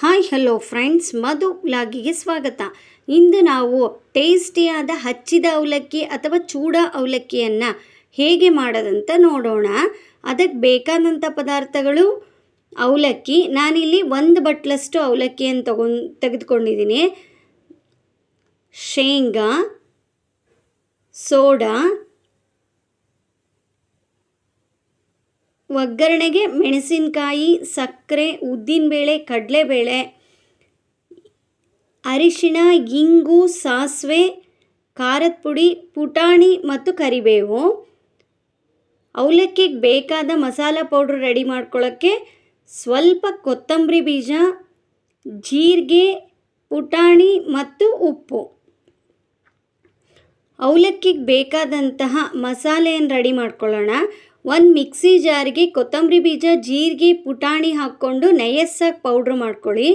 Hi hello friends, ಮಧು ವ್ಲಾಗಿಗೆ ಸ್ವಾಗತ. ಇಂದು ನಾವು ಟೇಸ್ಟಿಯಾದ ಹಚ್ಚಿದ ಅವಲಕ್ಕಿ ಅಥವಾ ಚೂಡ ಅವಲಕ್ಕಿಯನ್ನು ಹೇಗೆ ಮಾಡೋದಂತ ನೋಡೋಣ. ಅದಕ್ಕೆ ಬೇಕಾದಂಥ ಪದಾರ್ಥಗಳು: ಅವಲಕ್ಕಿ, ನಾನಿಲ್ಲಿ 1 ಬಟ್ಲಷ್ಟು ಅವಲಕ್ಕಿಯನ್ನು ತೆಗೆದುಕೊಂಡಿದ್ದೀನಿ. ಶೇಂಗಾ, ಸೋಡಾ, ಒಗ್ಗರಣೆಗೆ ಮೆಣಸಿನಕಾಯಿ, ಸಕ್ಕರೆ, ಉದ್ದಿನಬೇಳೆ, ಕಡಲೆಬೇಳೆ, ಅರಿಶಿಣ, ಇಂಗು, ಸಾಸಿವೆ, ಖಾರದ ಪುಡಿ, ಪುಟಾಣಿ ಮತ್ತು ಕರಿಬೇವು. ಅವಲಕ್ಕಿಗೆ ಬೇಕಾದ ಮಸಾಲ ಪೌಡ್ರ್ ರೆಡಿ ಮಾಡ್ಕೊಳ್ಳೋಕ್ಕೆ ಸ್ವಲ್ಪ ಕೊತ್ತಂಬರಿ ಬೀಜ, ಜೀರಿಗೆ, ಪುಟಾಣಿ ಮತ್ತು ಉಪ್ಪು. ಅವಲಕ್ಕಿಗೆ ಬೇಕಾದಂತಹ ಮಸಾಲೆಯನ್ನು ರೆಡಿ ಮಾಡ್ಕೊಳ್ಳೋಣ. ಒಂದು ಮಿಕ್ಸಿ ಜಾರಿಗೆ ಕೊತ್ತಂಬರಿ ಬೀಜ, ಜೀರಿಗೆ, ಪುಟಾಣಿ ಹಾಕ್ಕೊಂಡು ನಯಸ್ಸಾಗಿ ಪೌಡ್ರ್ ಮಾಡ್ಕೊಳ್ಳಿ.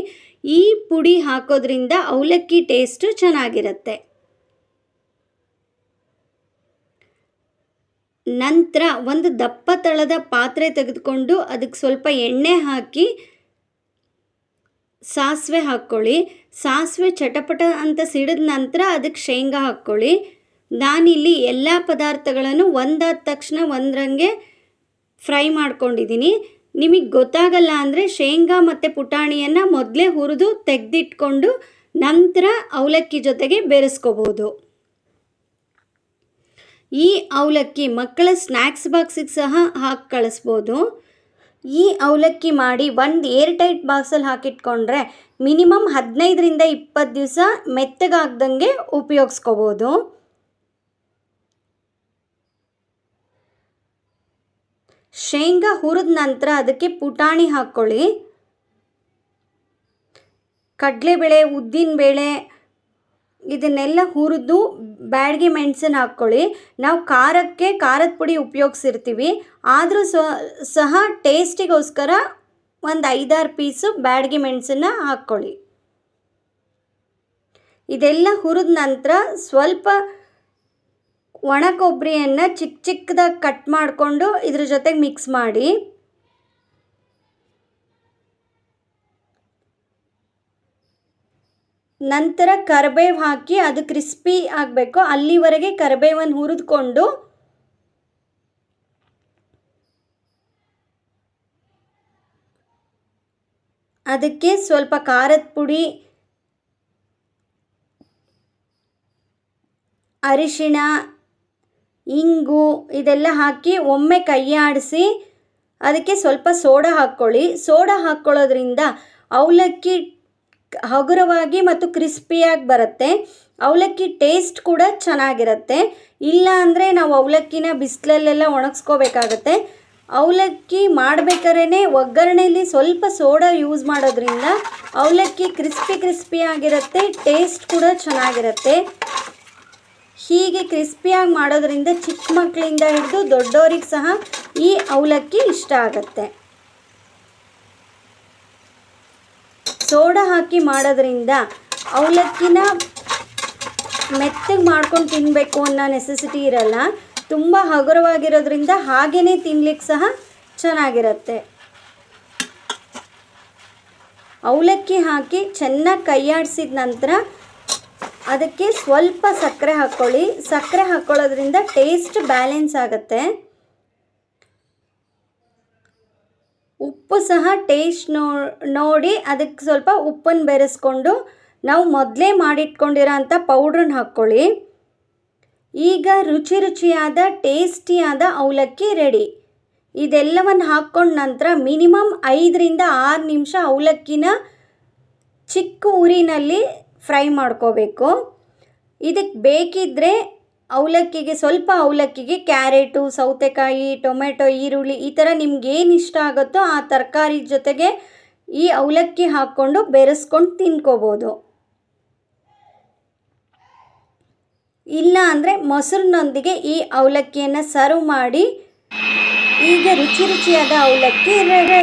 ಈ ಪುಡಿ ಹಾಕೋದ್ರಿಂದ ಅವಲಕ್ಕಿ ಟೇಸ್ಟು ಚೆನ್ನಾಗಿರುತ್ತೆ. ನಂತರ ಒಂದು ದಪ್ಪ ತಳದ ಪಾತ್ರೆ ತೆಗೆದುಕೊಂಡು ಅದಕ್ಕೆ ಸ್ವಲ್ಪ ಎಣ್ಣೆ ಹಾಕಿ ಸಾಸಿವೆ ಹಾಕ್ಕೊಳ್ಳಿ. ಸಾಸಿವೆ ಚಟಪಟ ಅಂತ ಸಿಡಿದ ನಂತರ ಅದಕ್ಕೆ ಶೇಂಗಾ ಹಾಕ್ಕೊಳ್ಳಿ. ನಾನಿಲ್ಲಿ ಎಲ್ಲ ಪದಾರ್ಥಗಳನ್ನು ಒಂದಾದ ತಕ್ಷಣ ಒಂದರಂಗೆ ಫ್ರೈ ಮಾಡ್ಕೊಂಡಿದ್ದೀನಿ. ನಿಮಗೆ ಗೊತ್ತಾಗಲ್ಲ ಅಂದರೆ ಶೇಂಗಾ ಮತ್ತು ಪುಟಾಣಿಯನ್ನು ಮೊದಲೇ ಹುರಿದು ತೆಗೆದಿಟ್ಕೊಂಡು ನಂತರ ಅವಲಕ್ಕಿ ಜೊತೆಗೆ ಬೆರೆಸ್ಕೋಬೋದು. ಈ ಅವಲಕ್ಕಿ ಮಕ್ಕಳ ಸ್ನ್ಯಾಕ್ಸ್ ಬಾಕ್ಸಿಗೆ ಸಹ ಹಾಕಿ ಕಳಿಸ್ಬೋದು. ಈ ಅವಲಕ್ಕಿ ಮಾಡಿ ಒಂದು ಏರ್ ಟೈಟ್ ಬಾಕ್ಸಲ್ಲಿ ಹಾಕಿಟ್ಕೊಂಡ್ರೆ ಮಿನಿಮಮ್ 15ರಿಂದ 20 ದಿವಸ ಮೆತ್ತಗಾಗ್ದಂಗೆ ಉಪಯೋಗಿಸ್ಕೋಬೋದು. ಶೇಂಗಾ ಹುರಿದ ನಂತರ ಅದಕ್ಕೆ ಪುಟಾಣಿ ಹಾಕ್ಕೊಳ್ಳಿ. ಕಡಲೆಬೇಳೆ, ಉದ್ದಿನಬೇಳೆ ಇದನ್ನೆಲ್ಲ ಹುರಿದು ಬ್ಯಾಡಗಿ ಮೆಣಸನ್ನು ಹಾಕ್ಕೊಳ್ಳಿ. ನಾವು ಖಾರಕ್ಕೆ ಖಾರದ ಪುಡಿ ಉಪಯೋಗಿಸಿರ್ತೀವಿ, ಆದರೂ ಸಹ ಟೇಸ್ಟಿಗೋಸ್ಕರ ಒಂದು 5-6 ಪೀಸು ಬ್ಯಾಡಗಿ ಮೆಣಸನ್ನು ಹಾಕ್ಕೊಳ್ಳಿ. ಇದೆಲ್ಲ ಹುರಿದ ನಂತರ ಸ್ವಲ್ಪ ಒಣ ಕೊಬ್ಬರಿಯನ್ನು ಚಿಕ್ಕ ಚಿಕ್ಕದಾಗಿ ಕಟ್ ಮಾಡಿಕೊಂಡು ಇದ್ರ ಜೊತೆಗೆ ಮಿಕ್ಸ್ ಮಾಡಿ. ನಂತರ ಕರಿಬೇವು ಹಾಕಿ ಅದು ಕ್ರಿಸ್ಪಿ ಆಗಬೇಕು, ಅಲ್ಲಿವರೆಗೆ ಕರಿಬೇವನ್ನು ಹುರಿದುಕೊಂಡು ಅದಕ್ಕೆ ಸ್ವಲ್ಪ ಖಾರದ ಪುಡಿ, ಅರಿಶಿಣ, ಇಂಗು ಇದೆಲ್ಲ ಹಾಕಿ ಒಮ್ಮೆ ಕೈ ಆಡಿಸಿ ಅದಕ್ಕೆ ಸ್ವಲ್ಪ ಸೋಡಾ ಹಾಕ್ಕೊಳ್ಳಿ. ಸೋಡಾ ಹಾಕ್ಕೊಳ್ಳೋದ್ರಿಂದ ಅವಲಕ್ಕಿ ಹಗುರವಾಗಿ ಮತ್ತು ಕ್ರಿಸ್ಪಿಯಾಗಿ ಬರುತ್ತೆ. ಅವಲಕ್ಕಿ ಟೇಸ್ಟ್ ಕೂಡ ಚೆನ್ನಾಗಿರುತ್ತೆ. ಇಲ್ಲ ಅಂದರೆ ನಾವು ಅವಲಕ್ಕಿನ ಬಿಸಿಲಲ್ಲೆಲ್ಲ ಒಣಗಿಸ್ಕೋಬೇಕಾಗತ್ತೆ. ಅವಲಕ್ಕಿ ಮಾಡಬೇಕಾದ್ರೆ ಒಗ್ಗರಣೆಯಲ್ಲಿ ಸ್ವಲ್ಪ ಸೋಡಾ ಯೂಸ್ ಮಾಡೋದ್ರಿಂದ ಅವಲಕ್ಕಿ ಕ್ರಿಸ್ಪಿಯಾಗಿರುತ್ತೆ, ಟೇಸ್ಟ್ ಕೂಡ ಚೆನ್ನಾಗಿರುತ್ತೆ. ಹೀಗೆ ಕ್ರಿಸ್ಪಿಯಾಗಿ ಮಾಡೋದ್ರಿಂದ ಚಿಕ್ಕ ಮಕ್ಕಳಿಂದ ಹಿಡಿದು ದೊಡ್ಡವರಿಗೆ ಸಹ ಈ ಅವಲಕ್ಕಿ ಇಷ್ಟ ಆಗುತ್ತೆ. ಸೋಡಾ ಹಾಕಿ ಮಾಡೋದ್ರಿಂದ ಅವಲಕ್ಕಿನ ಮೆತ್ತಗೆ ಮಾಡ್ಕೊಂಡು ತಿನ್ನಬೇಕು ಅನ್ನೋ ನೆಸೆಸಿಟಿ ಇರಲ್ಲ. ತುಂಬ ಹಗುರವಾಗಿರೋದ್ರಿಂದ ಹಾಗೇ ತಿನ್ಲಿಕ್ಕೆ ಸಹ ಚೆನ್ನಾಗಿರುತ್ತೆ. ಅವಲಕ್ಕಿ ಹಾಕಿ ಚೆನ್ನಾಗಿ ಕೈಯಾಡಿಸಿದ ನಂತರ ಅದಕ್ಕೆ ಸ್ವಲ್ಪ ಸಕ್ಕರೆ ಹಾಕ್ಕೊಳ್ಳಿ. ಸಕ್ಕರೆ ಹಾಕ್ಕೊಳ್ಳೋದ್ರಿಂದ ಟೇಸ್ಟ್ ಬ್ಯಾಲೆನ್ಸ್ ಆಗುತ್ತೆ. ಉಪ್ಪು ಸಹ ಟೇಸ್ಟ್ ನೋಡಿ ಅದಕ್ಕೆ ಸ್ವಲ್ಪ ಉಪ್ಪನ್ನು ಬೆರೆಸ್ಕೊಂಡು ನಾವು ಮೊದಲೇ ಮಾಡಿಟ್ಕೊಂಡಿರೋ ಅಂಥ ಪೌಡ್ರನ್ನ ಹಾಕ್ಕೊಳ್ಳಿ. ಈಗ ರುಚಿಯಾದ ಟೇಸ್ಟಿಯಾದ ಅವಲಕ್ಕಿ ರೆಡಿ. ಇದೆಲ್ಲವನ್ನು ಹಾಕ್ಕೊಂಡ ನಂತರ ಮಿನಿಮಮ್ 5ರಿಂದ 6 ನಿಮಿಷ ಅವಲಕ್ಕಿನ ಚಿಕ್ಕ ಉರಿನಲ್ಲಿ ಫ್ರೈ ಮಾಡ್ಕೋಬೇಕು. ಇದಕ್ಕೆ ಬೇಕಿದ್ದರೆ ಸ್ವಲ್ಪ ಅವಲಕ್ಕಿಗೆ ಕ್ಯಾರೆಟು, ಸೌತೆಕಾಯಿ, ಟೊಮೆಟೊ, ಈರುಳ್ಳಿ ಈ ಥರ ನಿಮ್ಗೇನು ಇಷ್ಟ ಆಗುತ್ತೋ ಆ ತರಕಾರಿ ಜೊತೆಗೆ ಈ ಅವಲಕ್ಕಿ ಹಾಕ್ಕೊಂಡು ಬೆರೆಸ್ಕೊಂಡು ತಿನ್ಕೋಬೋದು. ಇಲ್ಲ ಅಂದರೆ ಮೊಸರಿನೊಂದಿಗೆ ಈ ಅವಲಕ್ಕಿಯನ್ನು ಸರ್ವ್ ಮಾಡಿ. ಈಗ ರುಚಿಯಾದ ಅವಲಕ್ಕಿ ರೆಡಿ.